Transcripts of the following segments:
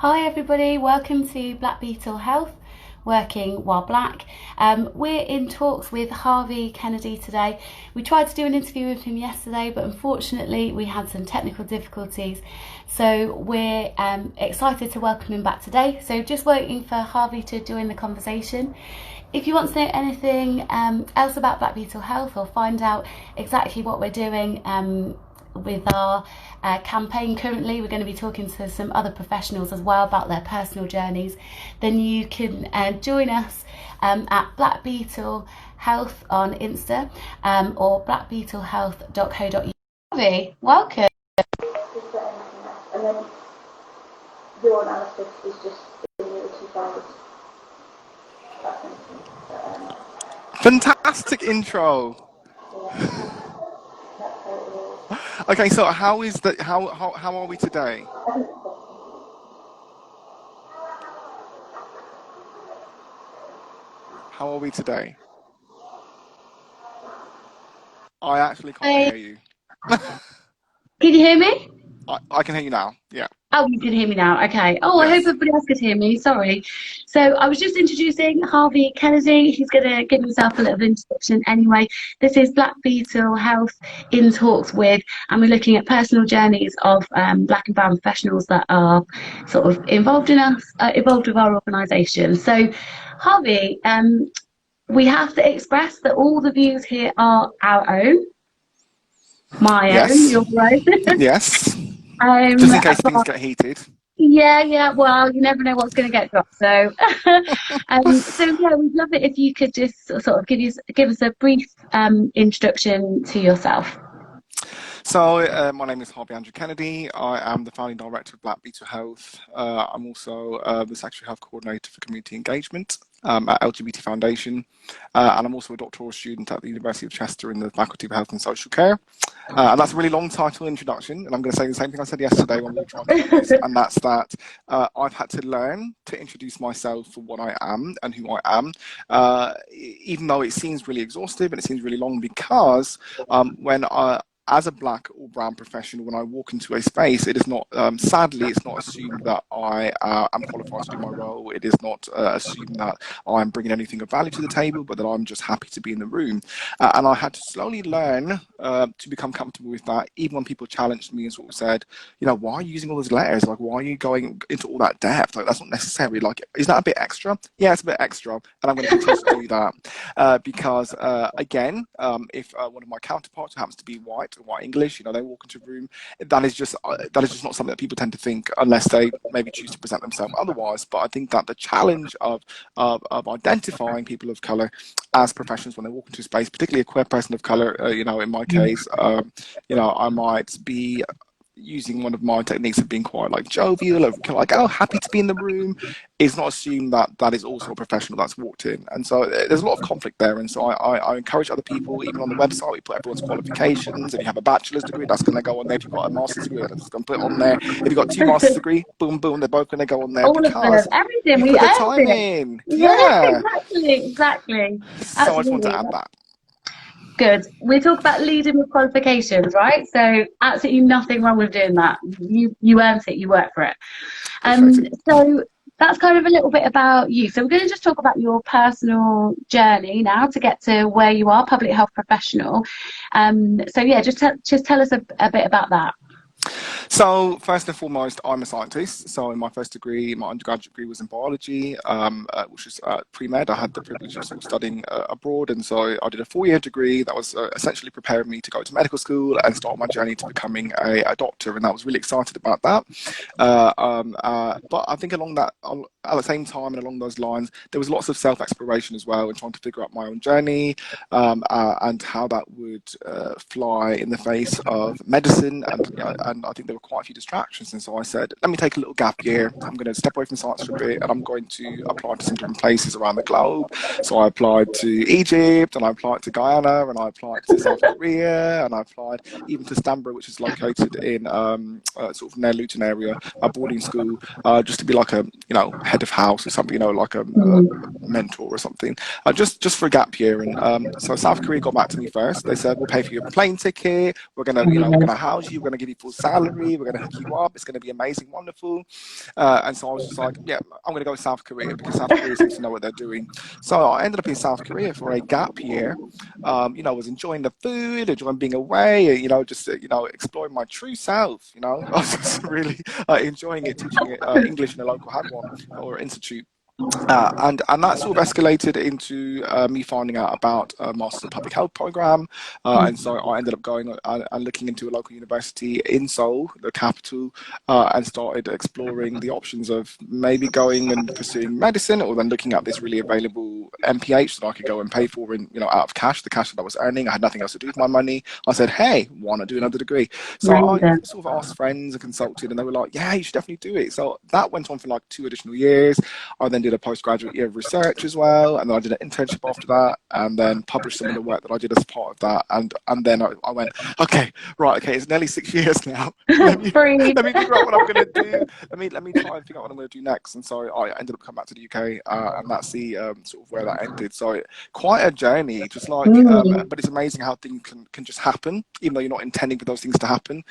Hi everybody, welcome to Black Beetle Health, working while black. We're in talks with Harvey Kennedy today. We tried to do an interview with him yesterday, but unfortunately we had some technical difficulties. So we're excited to welcome him back today. So just waiting for Harvey to join the conversation. If you want to know anything else about Black Beetle Health or find out exactly what we're doing with our campaign currently, we're going to be talking to some other professionals as well about their personal journeys, then you can join us at Black Beetle Health on Insta or blackbeetlehealth.co.uk. Harvey, welcome. And then your analysis is just in the two fibers. Fantastic intro. Yeah. Okay, so how is the how are we today? How are we today? I actually can't Hey, hear you. can you hear me? I can hear you now. Yeah. Oh, you can hear me now. Okay. Oh, I hope Yes. everybody else could hear me. Sorry. So I was just introducing Harvey Kennedy. He's going to give himself a little introduction anyway. This is Black Beetle Health in talks with, and we're looking at personal journeys of black and brown professionals that are sort of involved with our organisation. So, Harvey, we have to express that all the views here are our own, my own, Yes. your own. Yes. um, Just in case things but get heated. yeah. Well, you never know what's going to get dropped. So, yeah, we'd love it if you could just sort of give us a brief introduction to yourself. So, my name is Harvey Andrew Kennedy. I am the founding director of Black Beetle Health. I'm also the Secretary Health Coordinator for Community Engagement at LGBT Foundation. And I'm also a doctoral student at the University of Chester in the Faculty of Health and Social Care. And that's a really long title introduction. And I'm going to say the same thing I said yesterday when we were trying to do this. And that's that I've had to learn to introduce myself for what I am and who I am, even though it seems really exhaustive and it seems really long, because as a black or brown professional, when I walk into a space, it is not, sadly, it's not assumed that I am qualified to do my role. It is not assumed that I'm bringing anything of value to the table, but that I'm just happy to be in the room. And I had to slowly learn to become comfortable with that, even when people challenged me and sort of said, you know, why are you using all those letters? Like, why are you going into all that depth? Like, that's not necessary. Like, is that a bit extra? Yeah, it's a bit extra. And I'm going to continue to do that because, again, if one of my counterparts who happens to be white English, you know, they walk into a room, that is just not something that people tend to think unless they maybe choose to present themselves otherwise. But I think that the challenge of identifying people of color as professionals when they walk into space, particularly a queer person of color, you know, in my case, you know, I might be using one of my techniques of being quite like jovial, of kind of like, oh, happy to be in the room, is not assumed that that is also a professional that's walked in. And so there's a lot of conflict there. And so I encourage other people, even on the website, we put everyone's qualifications. If you have a bachelor's degree, that's going to go on there. If you've got a master's degree, that's going to put it on there. If you've got two master's degree, boom, boom, they're both going to go on there All of them, because everything, you we put the earned time it. in. Yeah, Yeah. exactly. So I just want to Absolutely. add that. Good. We talk about leading with qualifications, right? So absolutely nothing wrong with doing that. You earned it, you work for it. Appreciate it. So that's kind of a little bit about you. So we're going to just talk about your personal journey now to get to where you are, public health professional. So yeah, just tell us a bit about that. So first and foremost, I'm a scientist. So in my first degree, my undergraduate degree was in biology, which is pre-med. I had the privilege of sort of studying abroad, and so I did a 4-year degree that was essentially preparing me to go to medical school and start my journey to becoming a doctor. And I was really excited about that. But I think along that, at the same time and along those lines, there was lots of self-exploration as well, and trying to figure out my own journey and how that would fly in the face of medicine. And you know, and I think there were quite a few distractions, and so I said, let me take a little gap year. I'm going to step away from science for a bit, and I'm going to apply to some different places around the globe. So I applied to Egypt, and I applied to Guyana, and I applied to South Korea, and I applied even to Stanborough, which is located in sort of near Luton area, a boarding school, just to be like a, you know, head of house or something, you know, like a mentor or something, just for a gap year. And so South Korea got back to me first. They said, we'll pay for your plane ticket, we're gonna, you know, we're gonna house you, we're gonna give you full salary, we're going to hook you up, it's going to be amazing, wonderful. And so I was just like, yeah, I'm going to go to South Korea because South Korea seems to know what they're doing. So I ended up in South Korea for a gap year. You know, I was enjoying the food, enjoying being away, you know, just, you know, exploring my true self, you know. I was just really enjoying it, teaching English in a local Hagwon or institute. And that sort of escalated into me finding out about a Master's in Public Health program. And so I ended up going and looking into a local university in Seoul, the capital, and started exploring the options of maybe going and pursuing medicine, or then looking at this really available MPH that I could go and pay for in, you know, out of cash, the cash that I was earning. I had nothing else to do with my money. I said, hey, why not do another degree? So I sort of asked friends and consulted, and they were like, yeah, you should definitely do it. So that went on for like 2 additional years. I then did a postgraduate year of research as well, and then I did an internship after that, and then published some of the work that I did as part of that. And then I went, okay, right, okay, it's nearly 6 years now. let me figure out what I'm going to do. Let me try and figure out what I'm going to do next. And so I ended up coming back to the UK, and that's the sort of where that ended. So quite a journey, just like, but it's amazing how things can just happen, even though you're not intending for those things to happen.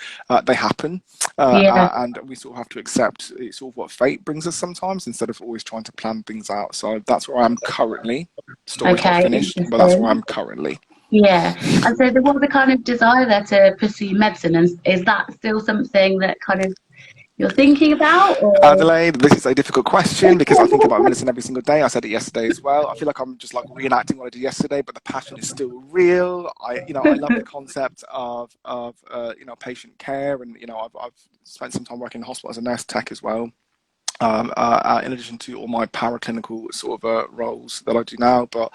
They happen, and we sort of have to accept it's sort of what fate brings us sometimes, instead of always trying to plan things out. So that's where I am currently. Story's not finished, but that's where I'm currently. Yeah. And so there was a kind of desire there to pursue medicine, and is that still something that kind of you're thinking about? Or? Adelaide, this is a difficult question because I think about medicine every single day. I said it yesterday as well. I feel like I'm just like reenacting what I did yesterday, but the passion is still real. I love the concept of you know, patient care, and you know, I've spent some time working in the hospital as a nurse tech as well. In addition to all my paraclinical sort of roles that I do now, but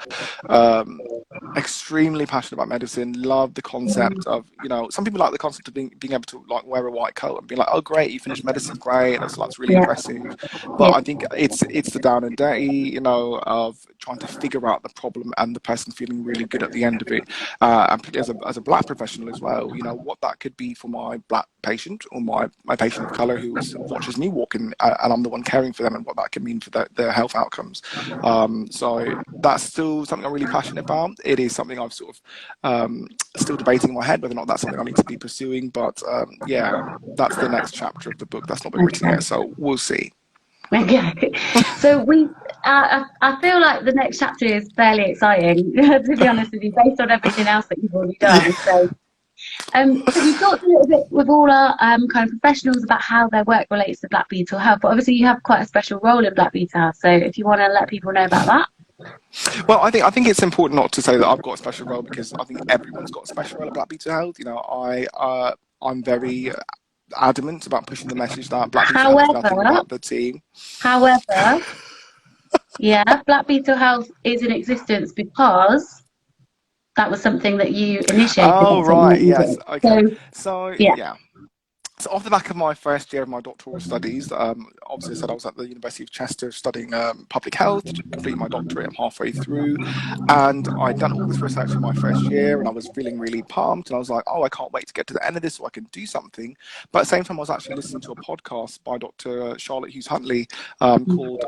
extremely passionate about medicine. Love the concept of, you know, some people like the concept of being able to like wear a white coat and be like, oh great, you finished medicine, great, that's really impressive. But I think it's the down and dirty, you know, of trying to figure out the problem and the person feeling really good at the end of it. And particularly as a black professional as well, you know, what that could be for my black patient, or my patient of color who watches me walking, and I'm the one caring for them, and what that can mean for their health outcomes. So that's still something I'm really passionate about. It is something I've sort of still debating in my head whether or not that's something I need to be pursuing. But yeah, that's the next chapter of the book. That's not been written yet, so we'll see. Okay, so I feel like the next chapter is fairly exciting, to be honest with you, based on everything else that you've already done. So we've talked a little bit with all our kind of professionals about how their work relates to Black Beetle Health, but obviously you have quite a special role in Black Beetle Health. So if you want to let people know about that. Well, I think it's important not to say that I've got a special role, because I think everyone's got a special role at Black Beetle Health. You know, I'm very adamant about pushing the message that Black Beetle Health is nothing without the team. However, yeah, Black Beetle Health is in existence because that was something that you initiated. Oh, right, yes, okay. So yeah. So off the back of my first year of my doctoral studies, obviously I said I was at the University of Chester studying public health, completing my doctorate. I'm halfway through, and I'd done all this research in my first year, and I was feeling really pumped, and I was like, oh, I can't wait to get to the end of this so I can do something. But at the same time, I was actually listening to a podcast by Dr. Charlotte Hughes Huntley called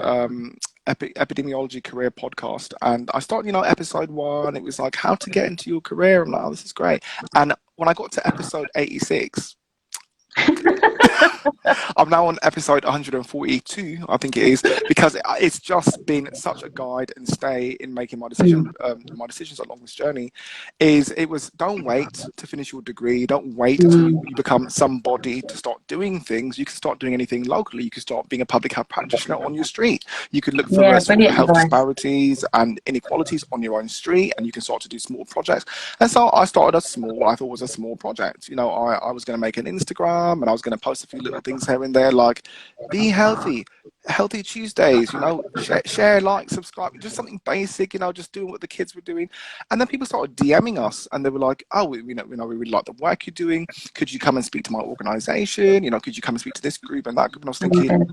Epidemiology Career Podcast, and I started, you know, episode 1. It was like how to get into your career. I'm like, oh, this is great. And when I got to episode 86, I'm now on episode 142, I think it is, because it's just been such a guide and stay in making my decisions along this journey. It was don't wait to finish your degree, don't wait until you become somebody to start doing things. You can start doing anything locally. You can start being a public health practitioner on your street. You can look for sort of health disparities and inequalities on your own street, and you can start to do small projects. And so I started what I thought was a small project. You know, I was going to make an Instagram, and I was going to post a few little things here and there, like be healthy Tuesdays, you know, share, like, subscribe, just something basic, you know, just doing what the kids were doing. And then people started DMing us, and they were like, oh, we really like the work you're doing. Could you come and speak to my organization? You know, could you come and speak to this group and that group? And I was thinking,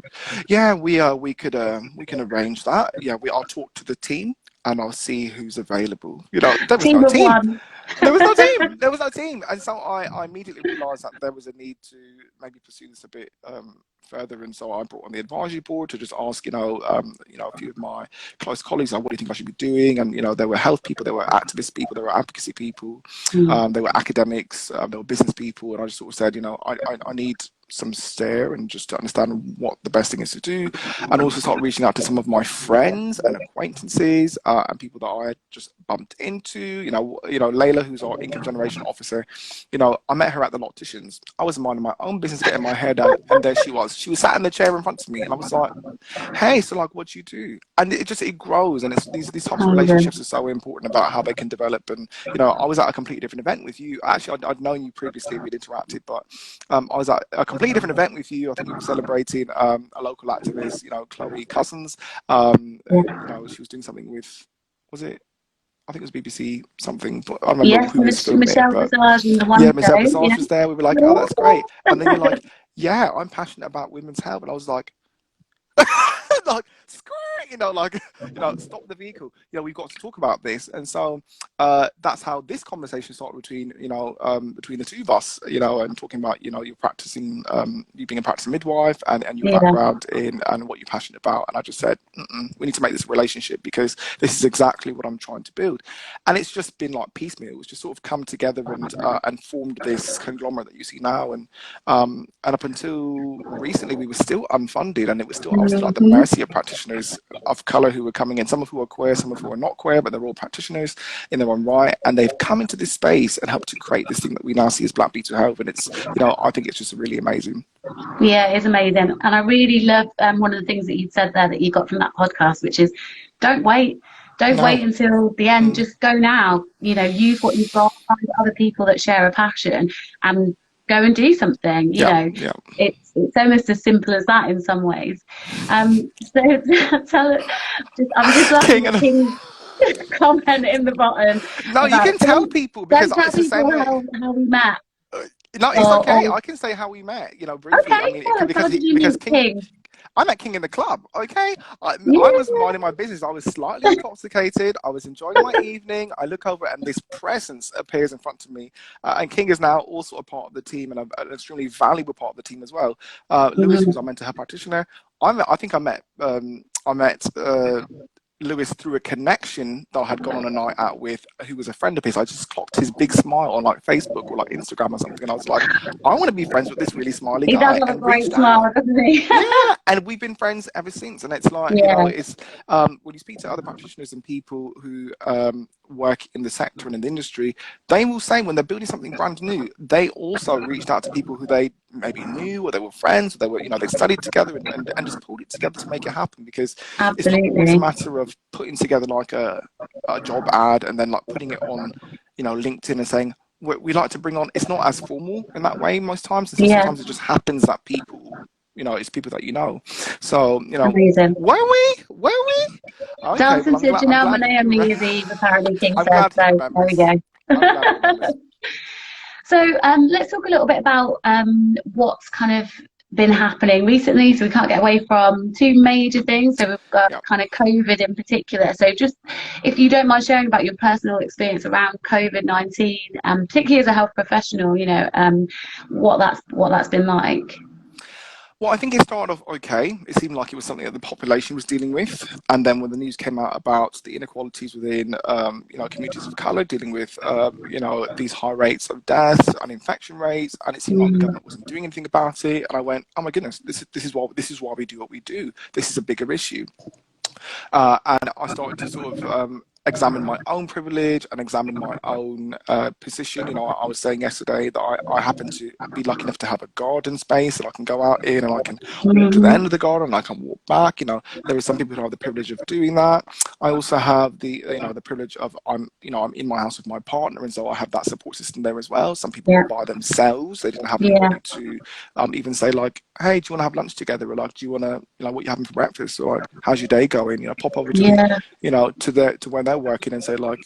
yeah, we can arrange that. Yeah, I'll talk to the team, and I'll see who's available. You know, there was no team. There was no team. There was no team. And so I immediately realised that there was a need to maybe pursue this a bit further, and so I brought on the advisory board to just ask, a few of my close colleagues, like, what do you think I should be doing? And there were health people, there were activist people, there were advocacy people, there were academics, there were business people, and I just sort of said, I need some steer and just to understand what the best thing is to do, and also start reaching out to some of my friends and acquaintances and people that I had just bumped into. Layla, who's our income generation officer, I met her at the locticians. I was minding my own business, getting my hair done, and there she was sat in the chair in front of me, and I was like, hey, so like, what do you do? And it grows, and it's these types of relationships are so important about how they can develop. And I was at a completely different event with you. Actually, I'd known you previously, we'd interacted, but I was at a completely different event with you. I think we were celebrating a local activist, Chloe Cousins. She was doing something with, was it? I think it was BBC something, but I remember who was filming Michelle it. Visage and the one Yeah, Michelle Visage was there. We were like, oh, that's great. And then you're like, yeah, I'm passionate about women's health. And I was like, like, screw it, stop the vehicle. We've got to talk about this. And so that's how this conversation started between the two of us, and talking about, you're practicing, you being a practicing midwife and your background and what you're passionate about. And I just said, we need to make this a relationship, because this is exactly what I'm trying to build. And it's just been like piecemeal. It's just sort of come together and formed this conglomerate that you see now. And up until recently, we were still unfunded, and I was still at the mercy of practitioners of color who were coming in, some of who are queer, some of who are not queer, but they're all practitioners in their own right, and they've come into this space and helped to create this thing that we now see as Black Beetle Health. And it's, I think it's just really amazing. Yeah, it's amazing. And I really love one of the things that you said there that you got from that podcast, which is don't wait until the end. Just go now. Use what you've got, find other people that share a passion, and go and do something. It's almost as simple as that in some ways. So I'm just loving King's comment in the bottom. No, you can tell people, because it's the same way how we met. No, it's okay. I can say how we met, briefly. Okay, I mean, because King, I met King in the club, okay? I was minding my business. I was slightly intoxicated. I was enjoying my evening. I look over and this presence appears in front of me. And King is now also a part of the team, and an extremely valuable part of the team as well. Lewis, who's our mental health practitioner, I think I met Lewis through a connection that I had gone on a night out with, who was a friend of his. I just clocked his big smile on like Facebook or like Instagram or something, and I was like, I want to be friends with this really smiley guy. He does have a great smile, doesn't he? Yeah, and we've been friends ever since. And it's like, it's when you speak to other practitioners and people who work in the sector and in the industry, they will say when they're building something brand new, they also reached out to people who they maybe knew, or they were friends, or they were, they studied together and just pulled it together to make it happen. Because it's not always a matter of putting together like a job ad and then like putting it on, LinkedIn and saying, we like to bring on, it's not as formal in that way most times. And so sometimes it just happens that people, it's people that So, amazing. Were we? Okay, Dancing to Janelle Monáe and New Year's Eve, apparently King said. So there we go. So let's talk a little bit about what's kind of been happening recently. So we can't get away from two major things. So we've got kind of COVID in particular. So just if you don't mind sharing about your personal experience around COVID-19, particularly as a health professional, what that's been like. Well, I think it started off okay. It seemed like it was something that the population was dealing with, and then when the news came out about the inequalities within, communities of colour, dealing with, these high rates of death and infection rates, and it seemed like the government wasn't doing anything about it, and I went, oh my goodness, this is why we do what we do. This is a bigger issue, and I started to sort of examine my own privilege and examine my own position. I was saying yesterday that I happen to be lucky enough to have a garden space that I can go out in, and I can walk to the end of the garden and I can walk back. There are some people who have the privilege of doing that. I also have the the privilege of I'm in my house with my partner, and so I have that support system there as well. Some people were by themselves. They didn't have anybody to even say like, hey, do you want to have lunch together, or like, do you want to what you're having for breakfast, or like, how's your day going? Pop over to to where they're working and say like,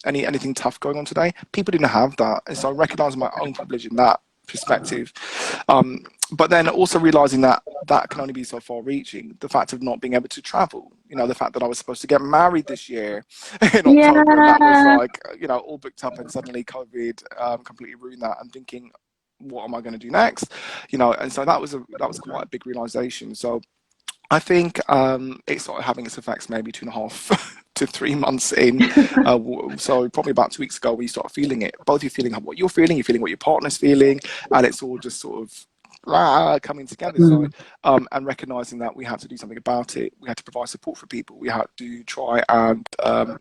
anything tough going on today. People didn't have that, and so I recognise my own privilege in that perspective. But then also realising that can only be so far reaching. The fact of not being able to travel, the fact that I was supposed to get married this year in October, and that was like, all booked up, and suddenly COVID completely ruined that. I'm thinking, what am I going to do next? You know, and so that was quite a big realization. So I think it started having its effects maybe 2.5 to 3 months in. So probably about 2 weeks ago, we start feeling it. Both you feeling what you're feeling what your partner's feeling, and it's all just sort of coming together. So and recognizing that we had to do something about it. We had to provide support for people. We had to try and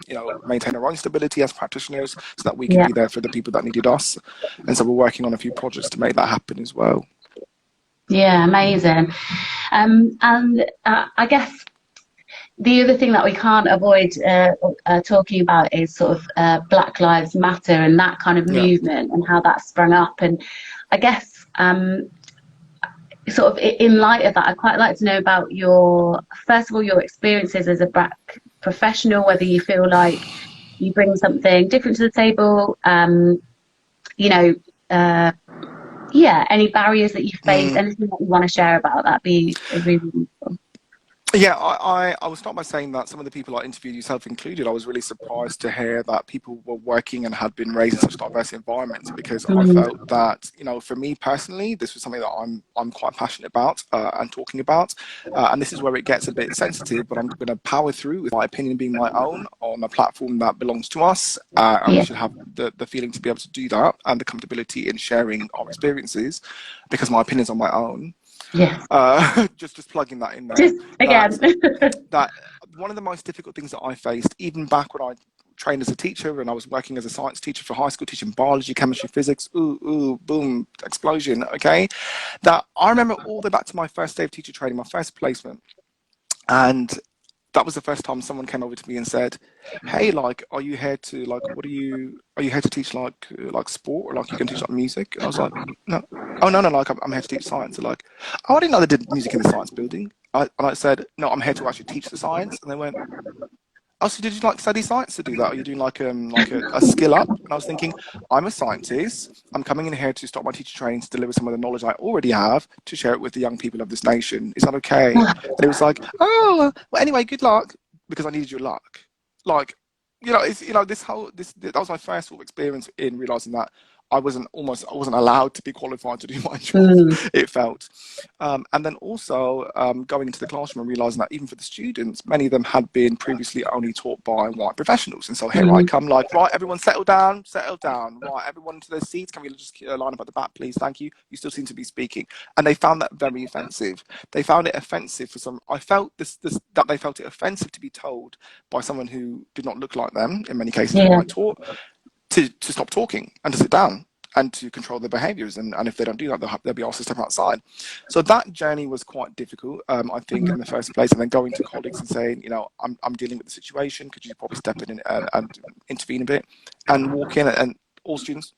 you know, maintain our own stability as practitioners so that we can be there for the people that needed us. And so we're working on a few projects to make that happen as well. Yeah, amazing. And I guess the other thing that we can't avoid talking about is sort of Black Lives Matter and that kind of movement and how that sprung up. And I guess sort of in light of that, I'd quite like to know about first of all, your experiences as a Black professional, whether you feel like you bring something different to the table, you know, any barriers that you face, anything that you want to share about that, be really useful. Yeah, I will start by saying that some of the people I interviewed, yourself included, I was really surprised to hear that people were working and had been raised in such diverse environments, because I felt that, you know, for me personally, this was something that I'm quite passionate about and talking about. And this is where it gets a bit sensitive, but I'm going to power through with my opinion being my own on a platform that belongs to us. And we should have the feeling to be able to do that and the comfortability in sharing our experiences, because my opinions are my own. Just plugging that in there. Just again. That one of the most difficult things that I faced, even back when I trained as a teacher and I was working as a science teacher for high school, teaching biology, chemistry, physics, boom, explosion, okay? That I remember all the way back to my first day of teacher training, my first placement. And that was the first time someone came over to me and said, hey, like, are you here to, like, are you here to teach, like sport, or like you can teach like music? And I was like, no. Oh, no, like, I'm here to teach science. They're like, oh, I didn't know they did music in the science building. And I said, no, I'm here to actually teach the science. And they went, oh, so did you like study science to do that? Are you doing like a skill up? And I was thinking, I'm a scientist. I'm coming in here to start my teacher training to deliver some of the knowledge I already have to share it with the young people of this nation. Is that okay? And it was like, oh, well, anyway, good luck, because I needed your luck. Like, you know, it's, you know, that was my first sort of experience in realizing that I wasn't allowed to be qualified to do my job, it felt. And then also going into the classroom and realizing that even for the students, many of them had been previously only taught by white professionals. And so here I come, like, right, everyone settle down. Right, everyone to their seats. Can we just line up at the back, please? Thank you. You still seem to be speaking. And they found that very offensive. They found it offensive for some. I felt that they felt it offensive to be told by someone who did not look like them, in many cases, who I taught, to stop talking and to sit down and to control their behaviors. And if they don't do that, they'll be asked to step outside. So that journey was quite difficult, I think, in the first place. And then going to colleagues and saying, you know, I'm dealing with the situation. Could you probably step in and intervene a bit? And walk in, and all students,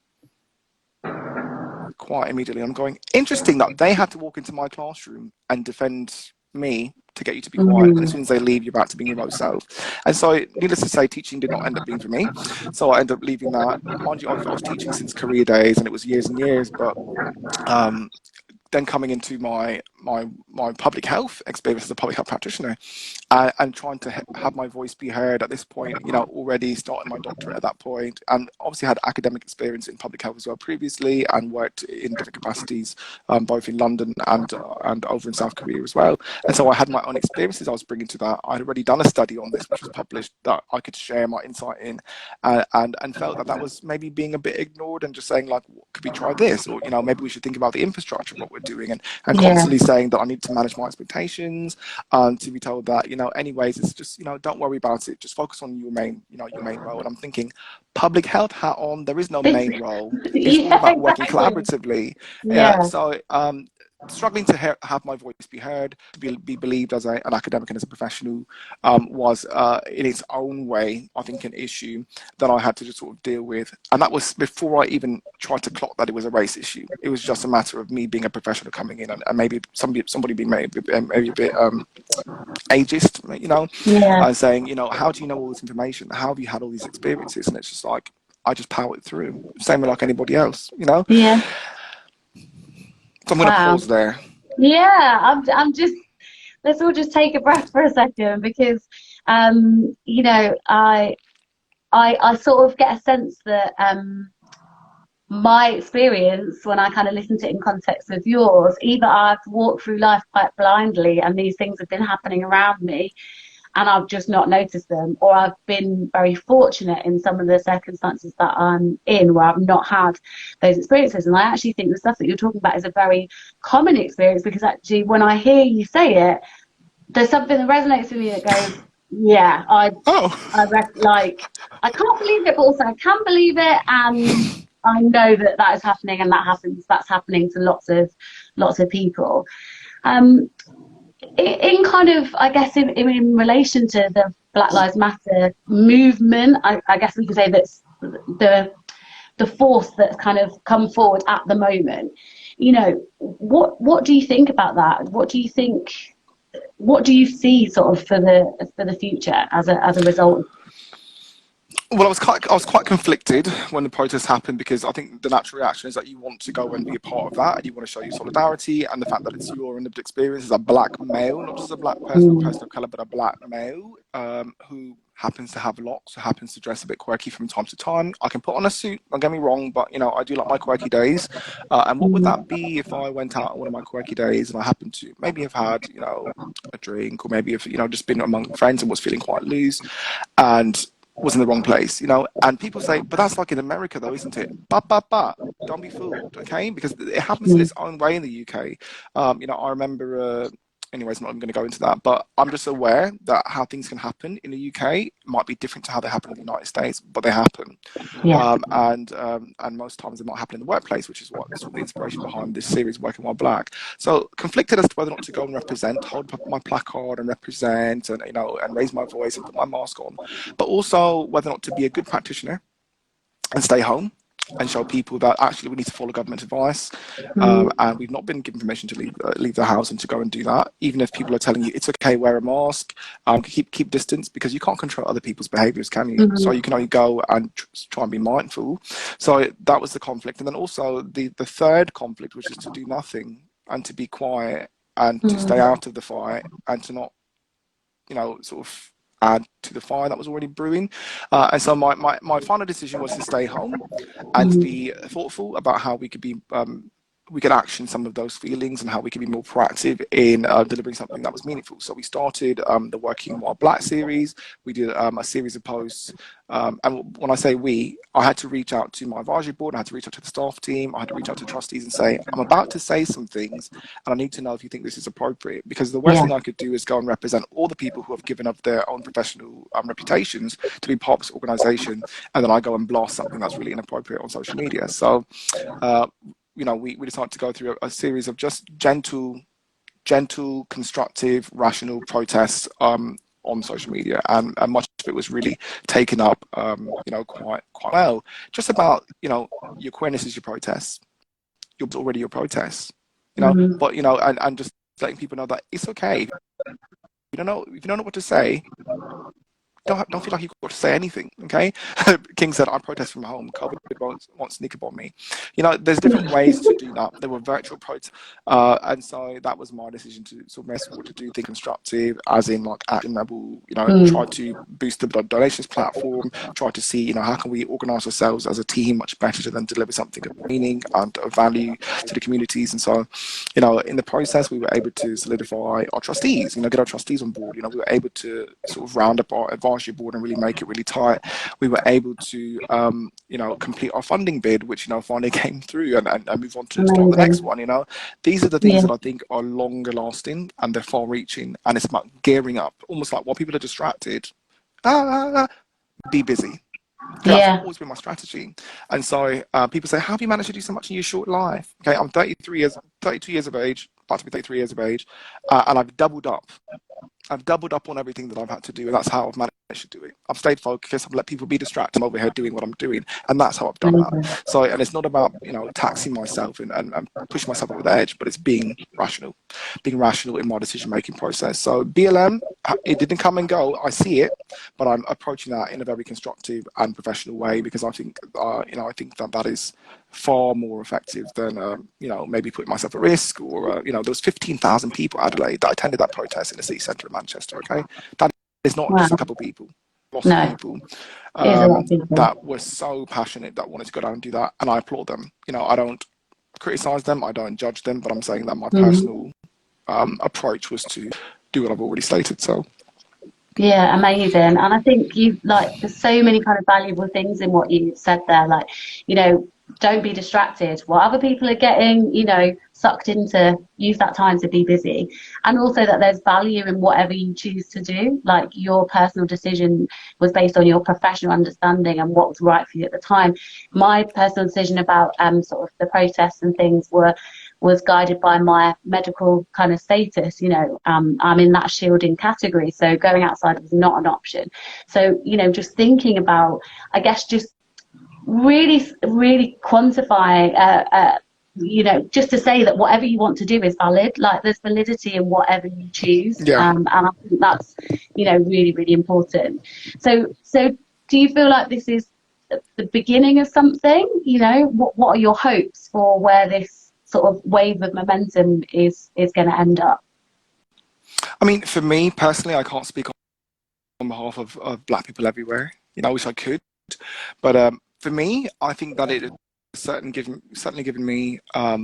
quite immediately, I'm going, interesting that they had to walk into my classroom and defend me to get you to be quiet, and as soon as they leave, you're back to being your own self. And so, needless to say, teaching did not end up being for me. So I ended up leaving that. Mind you, I was teaching since career days, and it was years and years, but then coming into my public health experience as a public health practitioner, and trying to have my voice be heard at this point, you know, already starting my doctorate at that point, and obviously had academic experience in public health as well previously, and worked in different capacities, both in London and over in South Korea as well. And so I had my own experiences I was bringing to that. I'd already done a study on this, which was published, that I could share my insight in, and felt that was maybe being a bit ignored, and just saying, like, could we try this? Or, you know, maybe we should think about the infrastructure of what we're doing, and constantly saying that I need to manage my expectations, to be told that, you know, anyways, it's just, you know, don't worry about it, just focus on your main role. And I'm thinking, public health hat on, there is no main role. It's all about working collaboratively. So struggling to have my voice be heard, to be believed as an academic and as a professional, was in its own way, I think, an issue that I had to just sort of deal with. And that was before I even tried to clock that it was a race issue. It was just a matter of me being a professional coming in, and maybe somebody being maybe a bit ageist, you know, saying, you know, how do you know all this information? How have you had all these experiences? And it's just like, I just powered through, same like anybody else, you know. So I'm going to pause there. I'm just, let's all just take a breath for a second, because you know, I sort of get a sense that my experience, when I kind of listen to it in context with yours, either I've walked through life quite blindly and these things have been happening around me and I've just not noticed them, or I've been very fortunate in some of the circumstances that I'm in where I've not had those experiences. And I actually think the stuff that you're talking about is a very common experience, because actually when I hear you say it, there's something that resonates with me that goes, yeah, Oh, like, I can't believe it, but also I can believe it, and I know that that is happening, and that's happening to lots of people. Um, in kind of, I guess, in relation to the Black Lives Matter movement, I guess we could say that's the force that's kind of come forward at the moment. You know, what do you think about that? What do you think? What do you see sort of for the future as a result? well, I was quite conflicted when the protest happened, because I think the natural reaction is that you want to go and be a part of that, and you want to show your solidarity, and the fact that it's your lived experience as a black male, not just a black person or person of color, but a black male who happens to have locks, who happens to dress a bit quirky from time to time. I can put on a suit, don't get me wrong, but you know, I do like my quirky days. And what would that be if I went out on one of my quirky days and I happened to maybe have had, you know, a drink, or maybe if, you know, just been among friends and was feeling quite loose and was in the wrong place, you know? And people say, but that's like in America though, isn't it? But don't be fooled, okay? Because it happens in its own way in the UK. You know, I remember, anyways, I'm not even going to go into that, but I'm just aware that how things can happen in the UK might be different to how they happen in the United States, but they happen. Yeah. And most times they might happen in the workplace, which is what sort of the inspiration behind this series, Working While Black. So conflicted as to whether or not to go and represent, hold up my placard and represent, and you know, and raise my voice and put my mask on, but also whether or not to be a good practitioner and stay home and show people that actually we need to follow government advice, and we've not been given permission to leave the house and to go and do that. Even if people are telling you it's okay, wear a mask, keep distance, because you can't control other people's behaviours, can you? So you can only go and try and be mindful. So that was the conflict, and then also the third conflict, which is to do nothing and to be quiet and to stay out of the fight and to not, you know, sort of add to the fire that was already brewing. And so my final decision was to stay home and to be thoughtful about how we could be we could action some of those feelings and how we could be more proactive in delivering something that was meaningful. So we started the Working While Black series. We did a series of posts. And when I say we, I had to reach out to my advisory board, I had to reach out to the staff team, I had to reach out to trustees and say, I'm about to say some things and I need to know if you think this is appropriate. Because the worst thing I could do is go and represent all the people who have given up their own professional reputations to be part of this organisation, and then I go and blast something that's really inappropriate on social media. So you know, we decided to go through a series of just gentle, constructive, rational protests on social media, and much of it was really taken up, you know, quite well. Just about, you know, your queerness is your protest. You're already your protest, you know. But you know, and just letting people know that it's okay. If you don't know what to say, don't feel like you've got to say anything, okay? King said, I protest from home. COVID won't sneak up on me. You know, there's different ways to do that. There were virtual protests. And so that was my decision to sort of mess with what to do, think constructive, as in like action rebel, you know, try to boost the donations platform, try to see, you know, how can we organise ourselves as a team much better to then deliver something of meaning and of value to the communities. And so, you know, in the process, we were able to solidify our trustees, you know, get our trustees on board. You know, we were able to sort of round up our advisory board and really make it really tight. We were able to, you know, complete our funding bid, which, you know, finally came through, and move on to start the next one. You know, these are the things that I think are longer lasting and they're far reaching, and it's about gearing up, almost like while people are distracted, be busy. That's always been my strategy. And so people say, how have you managed to do so much in your short life? Okay, I'm 32 years of age, about to be 33 years of age, and I've doubled up. I've doubled up on everything that I've had to do, and that's how I've managed to do it. I've stayed focused, I've let people be distracted, I'm over here doing what I'm doing, and that's how I've done that. So, and it's not about, you know, taxing myself and pushing myself over the edge, but it's being rational in my decision-making process. So BLM, it didn't come and go, I see it, but I'm approaching that in a very constructive and professional way, because I think, you know, I think that is far more effective than, you know, maybe putting myself at risk, or, you know, there was 15,000 people, Adelaide, that attended that protest in the city centre of Manchester, okay? That is not just a couple of people. lots of No, people it is a lot of people. that were so passionate that wanted to go down and do that, and I applaud them. You know, I don't criticize them, I don't judge them, but I'm saying that my personal approach was to do what I've already stated. So Yeah, amazing. And I think you like there's so many kind of valuable things in what you said there. Like, you know, don't be distracted. What other people are getting, you know, sucked into, use that time to be busy. And also that there's value in whatever you choose to do. Like your personal decision was based on your professional understanding and what was right for you at the time. My personal decision about sort of the protests and things was guided by my medical kind of status. You know, I'm in that shielding category, so going outside was not an option. So, you know, just thinking about, I guess, just really quantify, you know, just to say that whatever you want to do is valid. Like there's validity in whatever you choose, yeah. and I think that's, you know, really important. So do you feel like this is the beginning of something? You know, what are your hopes for where this sort of wave of momentum is going to end up? I mean, for me personally, I can't speak on behalf of Black people everywhere. You know, I wish I could, but for me, I think that it has certainly given me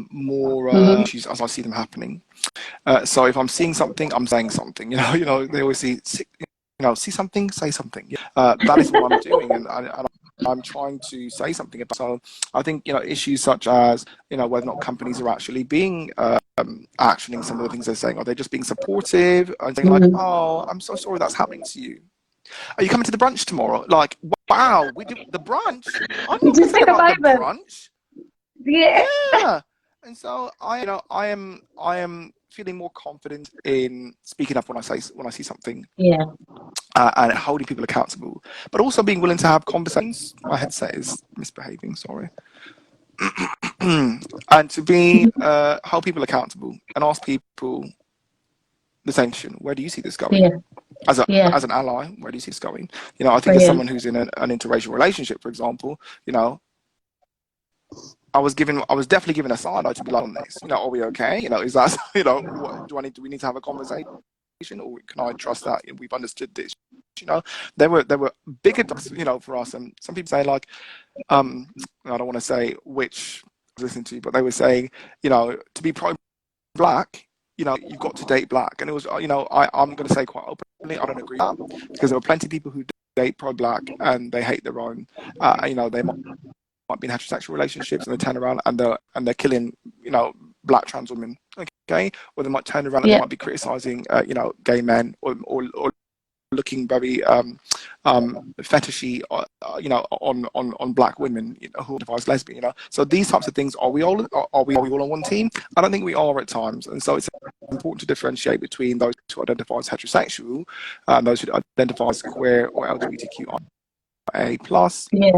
more issues as I see them happening. So if I'm seeing something, I'm saying something. You know, they always see see something, say something. That is what I'm doing, and I'm trying to say something about. So I think, you know, issues such as, you know, whether or not companies are actually being actioning some of the things they're saying. Are they just being supportive and saying like, oh, I'm so sorry that's happening to you. Are you coming to the brunch tomorrow? Like, wow, we do the brunch. I You know just nothing took a about the moment. brunch. Yeah. Yeah. And so I am feeling more confident in speaking up when I see something. Yeah. And holding people accountable, but also being willing to have conversations. My headset is misbehaving, sorry. And to be hold people accountable and ask people the same question: where do you see this going? Yeah. As Yeah. an ally, where do you see this going? You know, I think as Brilliant. someone who's in an interracial relationship, for example, you know, I was definitely given a side eye to be like on this. You know, are we okay? You know, is that, you know, what do we need to have a conversation, or can I trust that we've understood this? You know, there were bigger dogs, you know, for us, and some people say like, I don't want to say which I was listening to, but they were saying, you know, to be pro-black, you know, you've got to date black, and it was, you know, I'm going to say quite openly, I don't agree with that, because there were plenty of people who date pro-black and they hate their own, you know, they might be in heterosexual relationships and they turn around and they're killing, you know, black trans women, okay, or they might turn around and they Yeah. might be criticizing, you know, gay men or looking very fetishy, you know, on black women, you know, who identify as lesbian, you know. So these types of things, are we all on one team? I don't think we are at times, and so it's important to differentiate between those who identify as heterosexual, those who identify as queer or LGBTQIA plus, Yeah.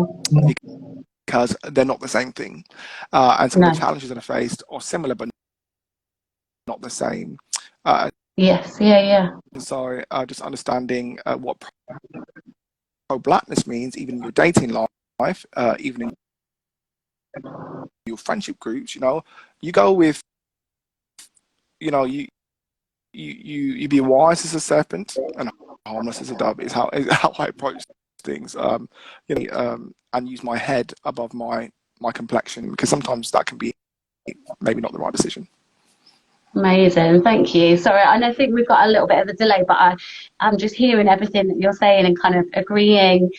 because they're not the same thing, and some of No. the challenges that are faced are similar but not the same. Yes. Yeah. So just understanding what pro-blackness means, even in your dating life, even in your friendship groups, you know, you go with, you know, you be wise as a serpent and harmless as a dove is how I approach things. You know, and use my head above my complexion, because sometimes that can be maybe not the right decision. Amazing, thank you. Sorry, I think we've got a little bit of a delay, but I'm just hearing everything that you're saying and kind of agreeing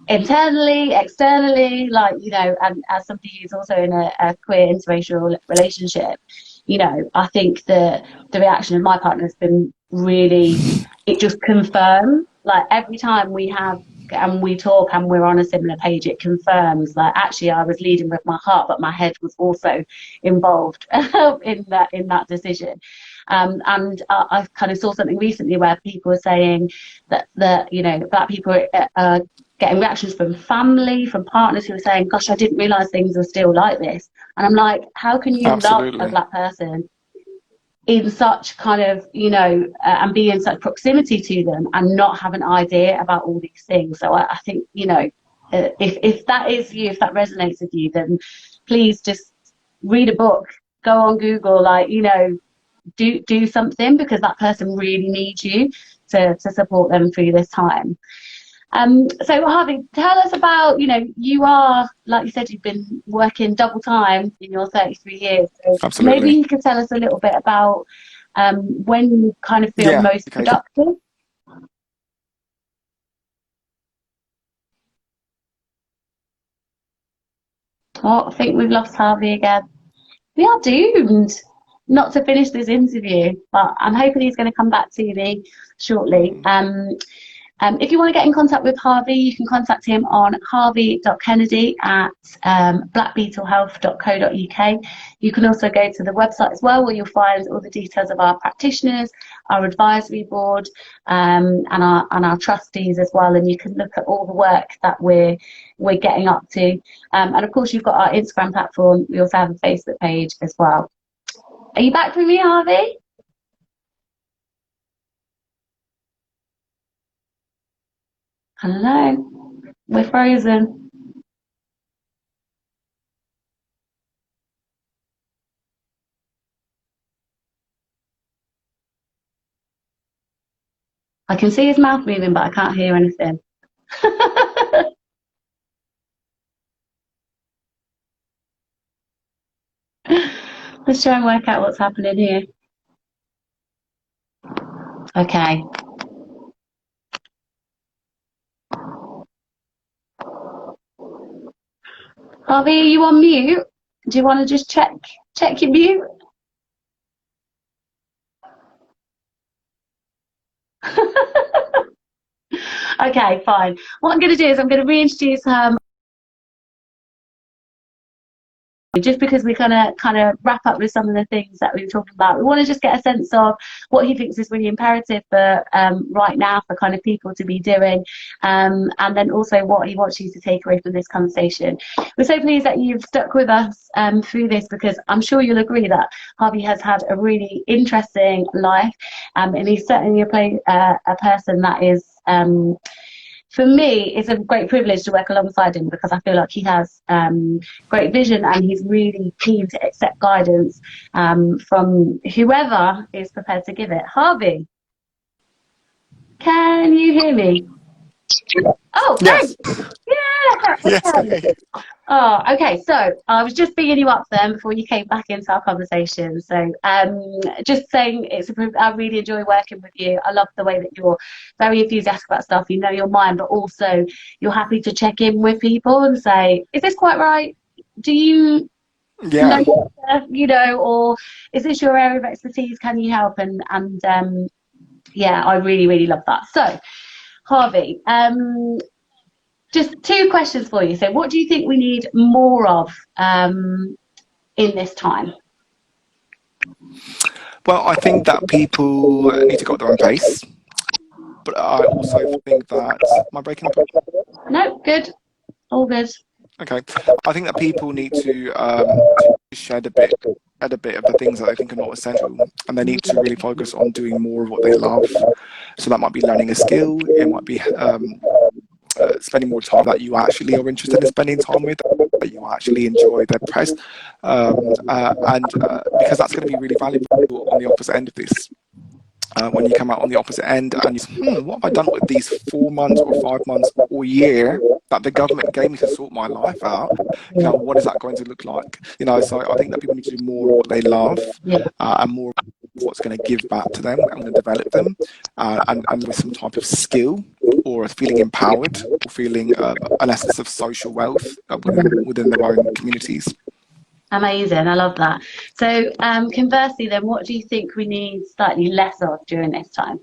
internally, externally, like, you know, and as somebody who's also in a queer interracial relationship, you know, I think that the reaction of my partner has been really, it just confirms, like every time we have and we talk and we're on a similar page, it confirms like actually I was leading with my heart, but my head was also involved in that decision. And I kind of saw something recently where people were saying that you know, black people are getting reactions from family, from partners who are saying, gosh, I didn't realize things were still like this. And I'm like, how can you love a Absolutely. black person in such kind of, you know, and be in such proximity to them and not have an idea about all these things? So I think, you know, if that is you, if that resonates with you, then please just read a book, go on Google, like, you know, do something, because that person really needs you to support them through this time. So Harvey, tell us about, you are, like you said, you've been working double time in your 33 years. So maybe Absolutely. you could tell us a little bit about when you kind of feel Yeah. most Okay. productive. Oh, I think we've lost Harvey again. We are doomed not to finish this interview, but I'm hoping he's going to come back to me shortly. If you want to get in contact with Harvey, you can contact him on harvey.kennedy@, blackbeetlehealth.co.uk. You can also go to the website as well, where you'll find all the details of our practitioners, our advisory board, and our trustees as well. And you can look at all the work that we're getting up to. And of course, you've got our Instagram platform. We also have a Facebook page as well. Are you back with me, Harvey? Hello, we're frozen. I can see his mouth moving, but I can't hear anything. Let's try and work out what's happening here. Okay. Harvey, are you on mute? Do you want to just check your mute? Okay, fine. What I'm going to do is I'm going to reintroduce just because we're going to kind of wrap up with some of the things that we were talking about. We want to just get a sense of what he thinks is really imperative for right now for kind of people to be doing, and then also what he wants you to take away from this conversation. We're so pleased that you've stuck with us through this, because I'm sure you'll agree that Harvey has had a really interesting life, and he's certainly a person that is for me, it's a great privilege to work alongside him, because I feel like he has great vision, and he's really keen to accept guidance from whoever is prepared to give it. Harvey, can you hear me? Oh, Yes. thanks. Yeah. Yes. Can Okay. hear you. Oh, okay. So I was just bigging you up then before you came back into our conversation. So just saying, I really enjoy working with you. I love the way that you're very enthusiastic about stuff. You know your mind, but also you're happy to check in with people and say, is this quite right? Do you Yeah. know, or is this your area of expertise? Can you help? And yeah, I really, really love that. So Harvey, just two questions for you. So what do you think we need more of in this time? Well, I think that people need to go at their own pace, but I also think that, am I breaking up? No, good. All good. Okay. I think that people need to shed a bit of the things that they think are not essential, and they need to really focus on doing more of what they love. So that might be learning a skill. It might be spending more time that you actually are interested in spending time with, that you actually enjoy their press, and because that's going to be really valuable on the opposite end of this. When you come out on the opposite end and you say, what have I done with these 4 months or 5 months or year that the government gave me to sort my life out? What is that going to look like? So I think that people need to do more of what they love, and more of what's going to give back to them and going to develop them, and with some type of skill, or feeling empowered, or feeling an essence of social wealth within their own communities. Amazing. I love that. So conversely then, what do you think we need slightly less of during this time?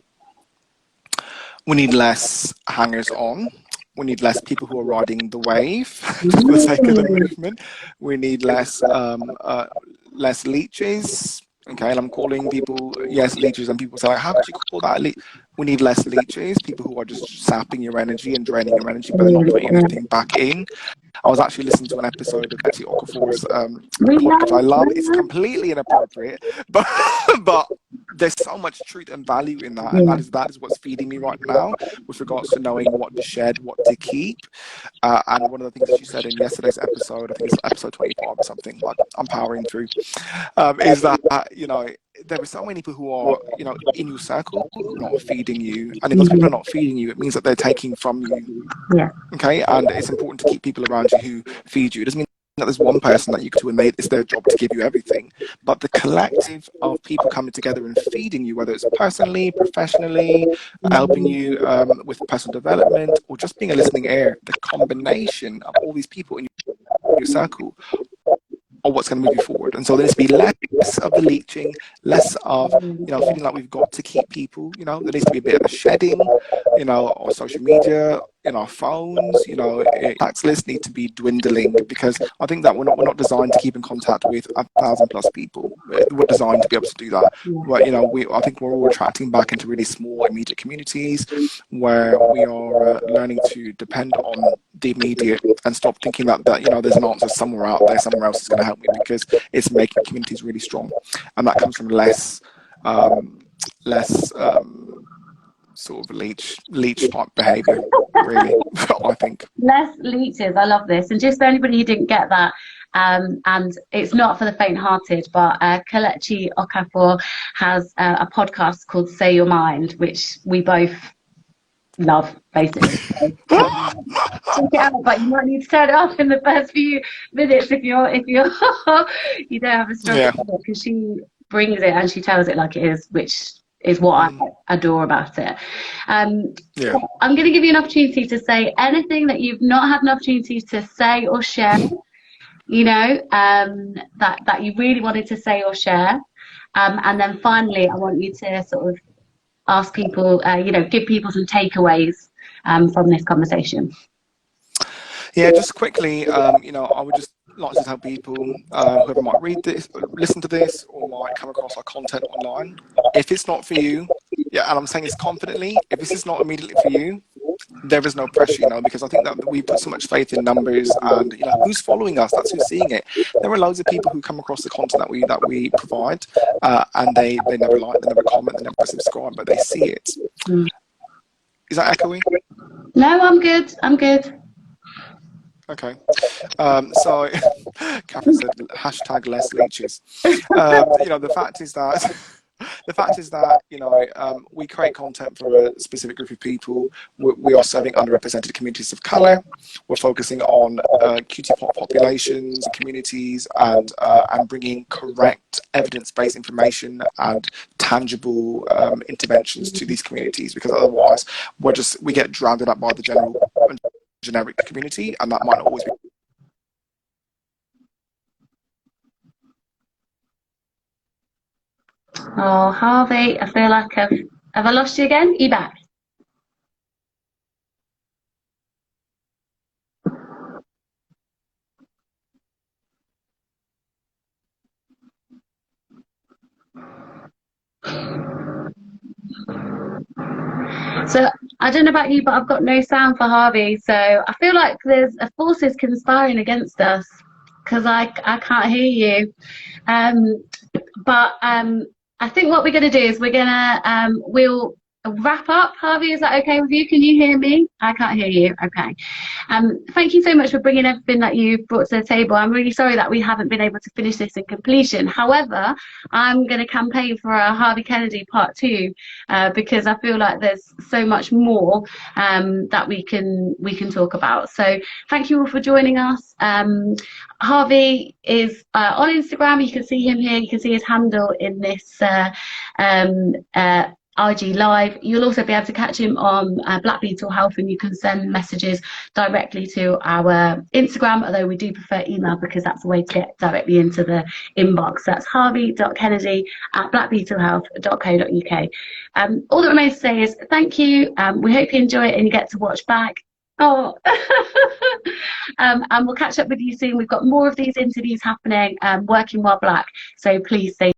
We need less hangers on. We need less people who are riding the wave for the sake of the movement. We need less leeches. Okay, and I'm calling people, yes, leeches, and people say, like, how could you call that a leech? We need less leeches, people who are just sapping your energy and draining your energy, but they're not putting anything back in. I was actually listening to an episode of Betsy Okafor's podcast. I love it. It's completely inappropriate, but there's so much truth and value in that, and that is what's feeding me right now with regards to knowing what to shed, what to keep. And one of the things that she said in yesterday's episode, I think it's episode 25 or something, like I'm powering through, is that there are so many people who are, in your circle who are not feeding you, and if those people are not feeding you, it means that they're taking from you. Yeah. Okay, and it's important to keep people around you who feed you. It doesn't mean that there's one person that you go to and it's their job to give you everything, but the collective of people coming together and feeding you, whether it's personally, professionally, helping you with personal development, or just being a listening ear, the combination of all these people in your circle or what's going to move you forward. And so there needs to be less of the leeching, less of, feeling like we've got to keep people, there needs to be a bit of the shedding, or social media, in our phones, tax lists need to be dwindling, because I think that we're not designed to keep in contact with 1,000+ people. We're designed to be able to do that. But, I think we're all attracting back into really small, immediate communities where we are learning to depend on the immediate and stop thinking that there's an answer somewhere out there, somewhere else is going to help me, because it's making communities really strong. And that comes from less sort of leech type behaviour, really. I think less leeches. I love this. And just for anybody who didn't get that, and it's not for the faint-hearted, but Kelechi Okafor has a podcast called Say Your Mind, which we both love, basically. Check it out, but you might need to turn it off in the first few minutes if you're you don't have a struggle, because she brings it and she tells it like it is, which is what I adore about it. So I'm going to give you an opportunity to say anything that you've not had an opportunity to say or share, that you really wanted to say or share. And then finally, I want you to sort of ask people, give people some takeaways from this conversation. Yeah, just quickly, I would just like to tell people, whoever might read this, listen to this, or might come across our content online, if it's not for you, and I'm saying this confidently, if this is not immediately for you, there is no pressure, because I think that we put so much faith in numbers, and who's following us, that's who's seeing it. There are loads of people who come across the content that we provide, and they never like, they never comment, they never subscribe, but they see it. Is that echoing? No, I'm good. Okay. So Catherine said hashtag less leeches. The fact is that we create content for a specific group of people. We are serving underrepresented communities of colour. We're focusing on QT populations, communities, and bringing correct evidence-based information and tangible interventions to these communities, because otherwise we get drowned out by the generic community, and that might not always be. Oh, Harvey, I feel like have I lost you again? You back? So I don't know about you, but I've got no sound for Harvey. So I feel like there's a forces conspiring against us, because I can't hear you. But I think what we're going to do is we'll wrap up. Harvey, is that okay with you? Can you hear me? I can't hear you. Okay. Thank you so much for bringing everything that you've brought to the table. I'm really sorry that we haven't been able to finish this in completion. However, I'm going to campaign for a Harvey Kennedy part 2, because I feel like there's so much more that we can talk about. So thank you all for joining us. Harvey is on Instagram. You can see him here. You can see his handle in this IG Live. You'll also be able to catch him on Black Beetle Health, and you can send messages directly to our Instagram, although we do prefer email because that's the way to get directly into the inbox. That's harvey.kennedy@blackbeetlehealth.co.uk. All that remains to say is thank you. We hope you enjoy it and you get to watch back. Oh, and we'll catch up with you soon. We've got more of these interviews happening, working while black, so please stay